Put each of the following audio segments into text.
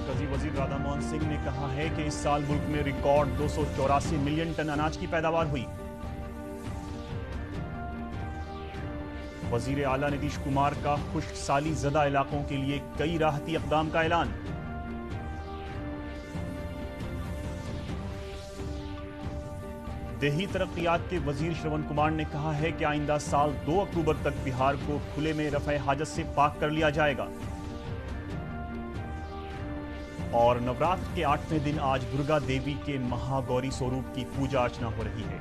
मरकजी वजीर राधा मोहन सिंह ने कहा है कि इस साल मुल्क में रिकॉर्ड 284 मिलियन टन अनाज की पैदावार हुई। वजीर आला नीतीश कुमार का खुश्क साली ज़दा इलाकों के लिए कई राहती इक़दाम का ऐलान। देही तरक्कियात के वजीर श्रवण कुमार ने कहा है कि आइंदा साल 2 अक्टूबर तक बिहार को खुले में रफ़े हाजत से पाक कर लिया जाएगा। और नवरात्र के 8वें दिन आज दुर्गा देवी के महागौरी स्वरूप की पूजा अर्चना हो रही है।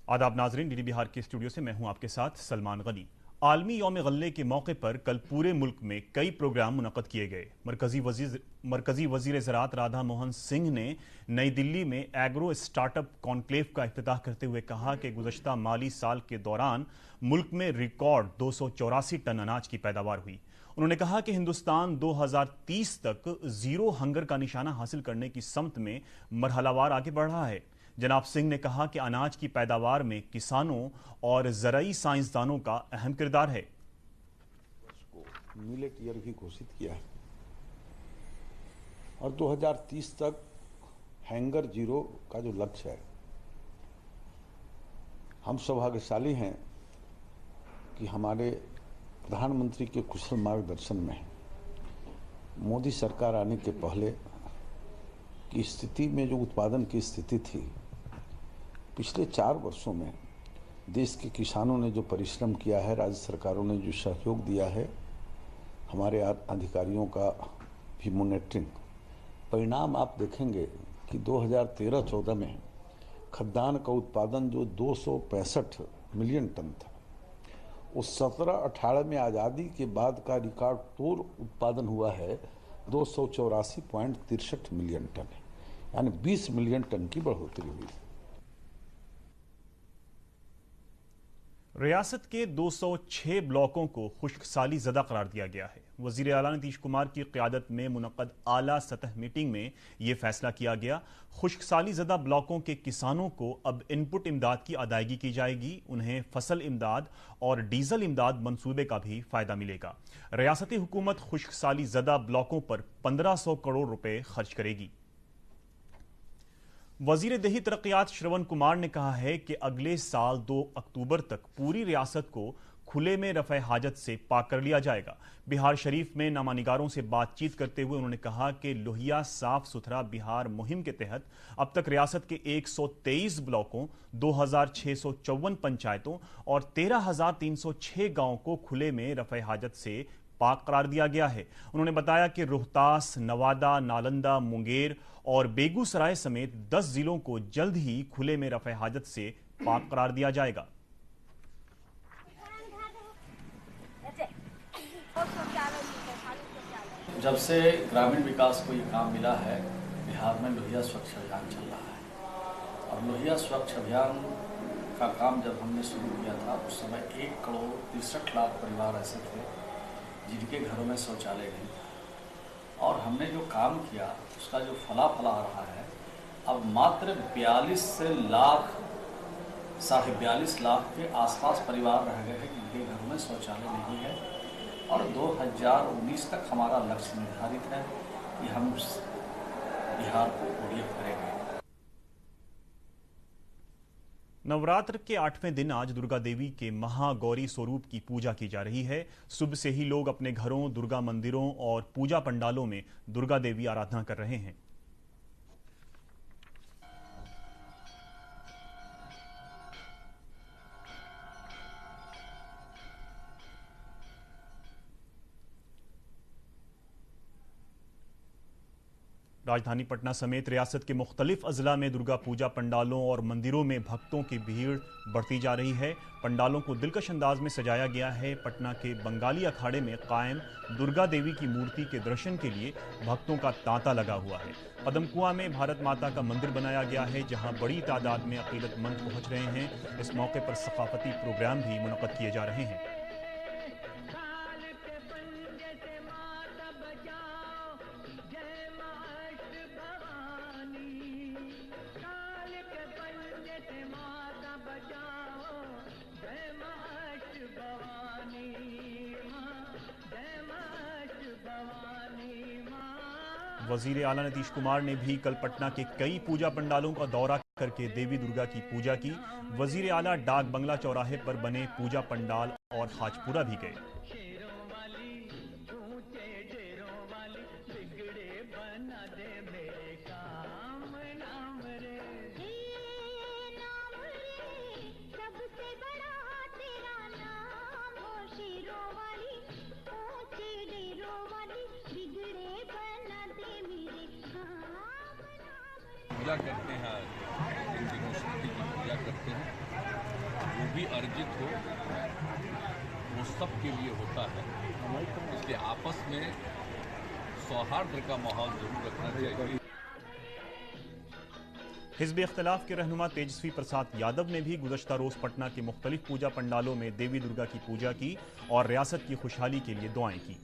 आदाब नाजरीन, डीडी बिहार के स्टूडियो से मैं हूं आपके साथ सलमान गनी। आलमी यौम गल्ले के मौके पर कल पूरे मुल्क में कई प्रोग्राम मुनक्कद किए गए। मरकजी वजीर ज़राअत राधा मोहन सिंह ने नई दिल्ली में एग्रो स्टार्टअप कॉन्क्लेव का इफ्तिताह करते हुए कहा कि गुज़श्ता माली साल के दौरान मुल्क में रिकॉर्ड 284 टन अनाज की पैदावार हुई। उन्होंने कहा कि हिंदुस्तान 2030 तक जीरो हंगर का निशाना हासिल करने की समत में मरहलावार आगे बढ़ रहा है। जनाब सिंह ने कहा कि अनाज की पैदावार में किसानों और ज़राई साइंसदानों का अहम किरदार है। मिलेट ईयर भी घोषित किया है और 2030 तक हैंगर जीरो का जो लक्ष्य है, हम सौभाग्यशाली हैं कि हमारे प्रधानमंत्री के कुशल मार्गदर्शन में मोदी सरकार आने के पहले की स्थिति में जो उत्पादन की स्थिति थी, पिछले 4 वर्षों में देश के किसानों ने जो परिश्रम किया है, राज्य सरकारों ने जो सहयोग दिया है, हमारे अधिकारियों का भी मॉनिटरिंग, परिणाम आप देखेंगे कि 2013-14 में खाद्यान्न का उत्पादन जो 265 मिलियन टन था, उस 17-18 में आज़ादी के बाद का रिकॉर्ड तोड़ उत्पादन हुआ है 284.63 मिलियन टन, यानी 20 मिलियन टन की बढ़ोतरी हुई। रियासत के 206 ब्लॉकों को खुश्क साली ज़दा करार दिया गया है। वजीर आला नीतीश कुमार की क़यादत में मुनक़्क़द आला सतह मीटिंग में यह फैसला किया गया। खुश्क साली ज़दा ब्लॉकों के किसानों को अब इनपुट इमदाद की अदायगी की जाएगी। उन्हें फसल इमदाद और डीजल इमदाद मंसूबे का भी फ़ायदा मिलेगा। रियासती हुकूमत खुश्क साली ज़दा ब्लॉकों पर 1500 करोड़ रुपए खर्च करेगी। वजीर देही तरक्कियात श्रवण कुमार ने कहा है कि अगले साल 2 अक्टूबर तक पूरी रियासत को खुले में रफ़े हाजत से पाक कर लिया जाएगा। बिहार शरीफ में नामानिगारों से बातचीत करते हुए उन्होंने कहा कि लोहिया साफ सुथरा बिहार मुहिम के तहत अब तक रियासत के 123 ब्लॉकों, 2654 पंचायतों और 13306 गांवों को खुले में रफ़े हाजत से पाक करार दिया गया है। उन्होंने बताया कि रोहतास, नवादा, नालंदा, मुंगेर और बेगूसराय समेत 10 जिलों को जल्द ही खुले में रफ़े हाजत से पाक करार दिया जाएगा। जब से ग्रामीण विकास को ये काम मिला है, बिहार में लोहिया स्वच्छ अभियान चल रहा है। और लोहिया स्वच्छ अभियान का काम जब हमने शुरू किया था, उस समय 1 करोड़ 63 लाख परिवार ऐसे थे जिनके घरों में शौचालय नहीं था। और हमने जो काम किया उसका जो फलाफल आ रहा है, अब मात्र 42 लाख, 42.5 लाख के आसपास परिवार रह गए हैं जिनके घरों में शौचालय नहीं है। और 2019 तक हमारा लक्ष्य निर्धारित है कि हम बिहार को ओडीएफ करेंगे। नवरात्र के 8वें दिन आज दुर्गा देवी के महागौरी स्वरूप की पूजा की जा रही है। सुबह से ही लोग अपने घरों, दुर्गा मंदिरों और पूजा पंडालों में दुर्गा देवी आराधना कर रहे हैं। राजधानी पटना समेत रियासत के मुख्तलिफ अजला में दुर्गा पूजा पंडालों और मंदिरों में भक्तों की भीड़ बढ़ती जा रही है। पंडालों को दिलकश अंदाज में सजाया गया है। पटना के बंगाली अखाड़े में कायम दुर्गा देवी की मूर्ति के दर्शन के लिए भक्तों का तांता लगा हुआ है। पदमकुआं में भारत माता का मंदिर बनाया गया है, जहां बड़ी तादाद में अकीदतमंद पहुंच रहे हैं। इस मौके पर सकाफती प्रोग्राम भी मुनक्कद किए जा रहे हैं। वजीर आला नीतीश कुमार ने भी कल पटना के कई पूजा पंडालों का दौरा करके देवी दुर्गा की पूजा की। वजीर आला डाक बंगला चौराहे पर बने पूजा पंडाल और हाजपुरा भी गए। पूजा करते हैं, इन दिनों शक्ति की पूजा करते हैं। जो भी अर्जित हो वो सबके लिए होता है, इसलिए आपस में सौहार्द का माहौल जरूर रखना चाहिए। हिज़्ब इख्तिलाफ के रहनुमा तेजस्वी प्रसाद यादव ने भी गुज़श्ता रोज़ पटना के मुख्तलिफ पूजा पंडालों में देवी दुर्गा की पूजा की और रियासत की खुशहाली के लिए दुआएं की।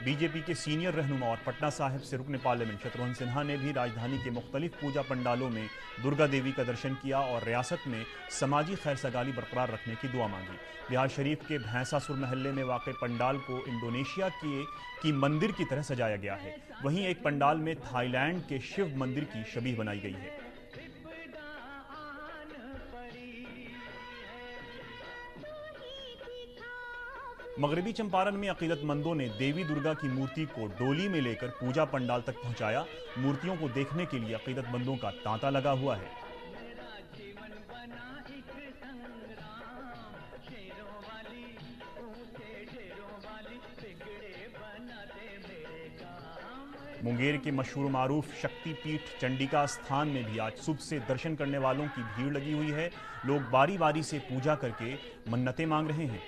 बीजेपी के सीनियर रहनुमा और पटना साहिब से रुकने पार्लियामेंट शत्रुघ्न सिन्हा ने भी राजधानी के मुख्तलिफ पूजा पंडालों में दुर्गा देवी का दर्शन किया और रियासत में समाजी खैरसगाली बरकरार रखने की दुआ मांगी। बिहार शरीफ के भैंसासुर महल्ले में वाक़ पंडाल को इंडोनेशिया की मंदिर की तरह सजाया गया है। वहीं एक पंडाल में थाईलैंड के शिव मंदिर की शबीह बनाई गई है। मगरबी चंपारण में अकीदतमंदों ने देवी दुर्गा की मूर्ति को डोली में लेकर पूजा पंडाल तक पहुंचाया। मूर्तियों को देखने के लिए अकीदतमंदों का तांता लगा हुआ है। मुंगेर के मशहूर मारूफ शक्तिपीठ चंडिका स्थान में भी आज सुबह से दर्शन करने वालों की भीड़ लगी हुई है। लोग बारी बारी से पूजा करके मन्नतें मांग रहे हैं।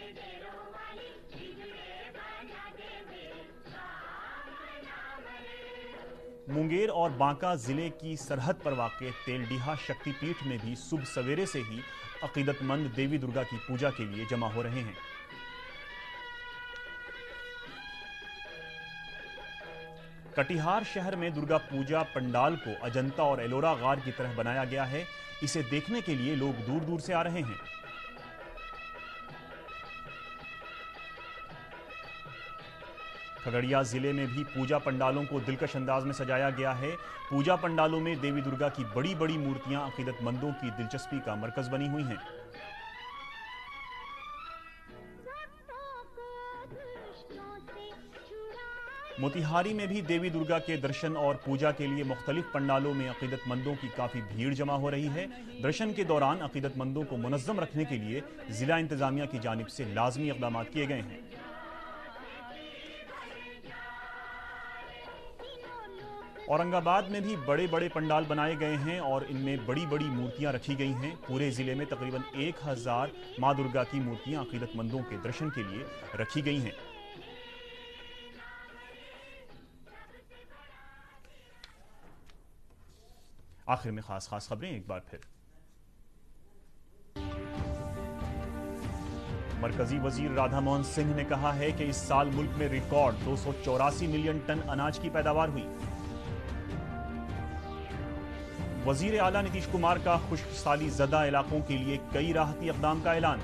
मुंगेर और बांका जिले की सरहद पर वाक़े तेलडीहा शक्तिपीठ में भी सुबह सवेरे से ही अकीदतमंद देवी दुर्गा की पूजा के लिए जमा हो रहे हैं। कटिहार शहर में दुर्गा पूजा पंडाल को अजंता और एलोरा गार की तरह बनाया गया है। इसे देखने के लिए लोग दूर दूर से आ रहे हैं। खगड़िया जिले में भी पूजा पंडालों को दिलकश अंदाज में सजाया गया है। पूजा पंडालों में देवी दुर्गा की बड़ी बड़ी मूर्तियां अकीदतमंदों की दिलचस्पी का मरकज बनी हुई हैं। मोतिहारी में भी देवी दुर्गा के दर्शन और पूजा के लिए मुख्तलिफ पंडालों में अकीदतमंदों की काफी भीड़ जमा हो रही है। दर्शन के दौरान अकीदतमंदों को मुनज़्ज़म रखने के लिए जिला इंतजामिया की जानिब से लाजमी इक़दाम किए गए हैं। औरंगाबाद में भी बड़े बड़े पंडाल बनाए गए हैं और इनमें बड़ी बड़ी मूर्तियां रखी गई हैं। पूरे जिले में तकरीबन 1000 मां दुर्गा की मूर्तियां अकीदतमंदों के दर्शन के लिए रखी गई हैं। आखिर में खास खबरें एक बार फिर। मरकजी वजीर राधा मोहन सिंह ने कहा है कि इस साल मुल्क में रिकॉर्ड 284 मिलियन टन अनाज की पैदावार हुई। वजीर आला नीतीश कुमार का खुशहाली ज़दा इलाकों के लिए कई राहती इक़दाम का ऐलान।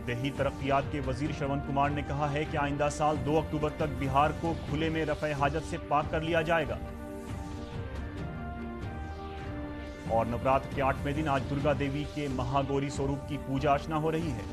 देही तरक्कियात के वजीर श्रवण कुमार ने कहा है कि आइंदा साल 2 अक्टूबर तक बिहार को खुले में रफ़े हाजत से पाक कर लिया जाएगा। और नवरात्र के 8वें दिन आज दुर्गा देवी के महागौरी स्वरूप की पूजा अर्चना हो रही है।